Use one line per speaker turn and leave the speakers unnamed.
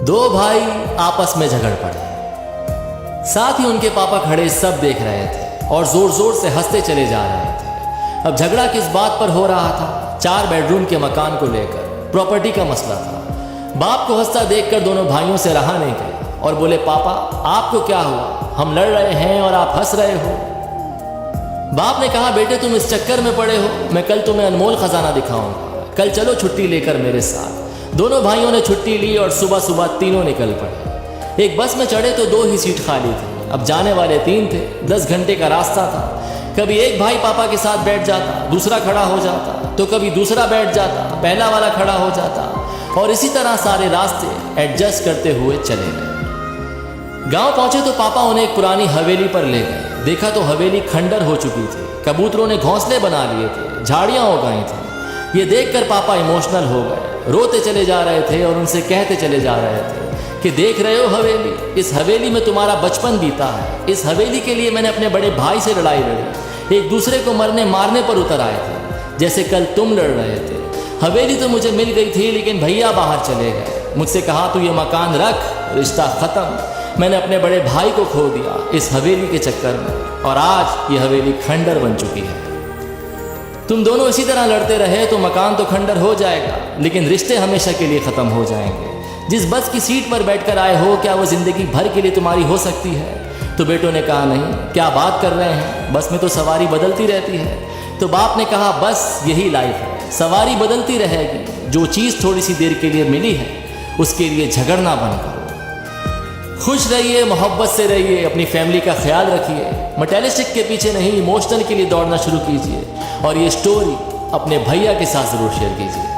दो भाई आपस में झगड़ पड़े। साथ ही उनके पापा खड़े सब देख रहे थे और जोर जोर से हंसते चले जा रहे थे। अब झगड़ा किस बात पर हो रहा था? 4 बेडरूम के मकान को लेकर प्रॉपर्टी का मसला था। बाप को हंसता देखकर दोनों भाइयों से रहा नहीं गया और बोले, पापा आपको क्या हुआ? हम लड़ रहे हैं और आप हंस रहे हो। बाप ने कहा, बेटे तुम इस चक्कर में पड़े हो, मैं कल तुम्हें अनमोल खजाना दिखाऊंगा, कल चलो छुट्टी लेकर मेरे साथ। दोनों भाइयों ने छुट्टी ली और सुबह सुबह तीनों निकल पड़े। एक बस में चढ़े तो 2 ही सीट खाली थी। अब जाने वाले 3 थे, 10 घंटे का रास्ता था। कभी एक भाई पापा के साथ बैठ जाता, दूसरा खड़ा हो जाता, तो कभी दूसरा बैठ जाता, पहला वाला खड़ा हो जाता, और इसी तरह सारे रास्ते एडजस्ट करते हुए चले गए। गांव पहुंचे तो पापा उन्हें एक पुरानी हवेली पर ले गए। देखा तो हवेली खंडर हो चुकी थी। कबूतरों ने घोंसले बना लिए थे, झाड़ियां उगाई थी। ये देखकर पापा इमोशनल हो गए, रोते चले जा रहे थे और उनसे कहते चले जा रहे थे कि देख रहे हो हवेली, इस हवेली में तुम्हारा बचपन बीता है। इस हवेली के लिए मैंने अपने बड़े भाई से लड़ाई लड़ी, एक दूसरे को मरने मारने पर उतर आए थे, जैसे कल तुम लड़ रहे थे। हवेली तो मुझे मिल गई थी, लेकिन भैया बाहर चले गए। मुझसे कहा तू ये मकान रख, रिश्ता खत्म। मैंने अपने बड़े भाई को खो दिया इस हवेली के चक्कर में, और आज ये हवेली खंडर बन चुकी है। तुम दोनों इसी तरह लड़ते रहे तो मकान तो खंडर हो जाएगा, लेकिन रिश्ते हमेशा के लिए खत्म हो जाएंगे। जिस बस की सीट पर बैठकर आए हो, क्या वो जिंदगी भर के लिए तुम्हारी हो सकती है? तो बेटों ने कहा, नहीं, क्या बात कर रहे हैं, बस में तो सवारी बदलती रहती है। तो बाप ने कहा, बस यही लाइफ है, सवारी बदलती रहेगी। जो चीज़ थोड़ी सी देर के लिए मिली है, उसके लिए झगड़ना बंद करो। खुश रहिए, मोहब्बत से रहिए, अपनी फैमिली का ख्याल रखिए। मटेरियलिस्टिक के पीछे नहीं, इमोशनल के लिए दौड़ना शुरू कीजिए। और ये स्टोरी अपने भैया के साथ ज़रूर शेयर कीजिए।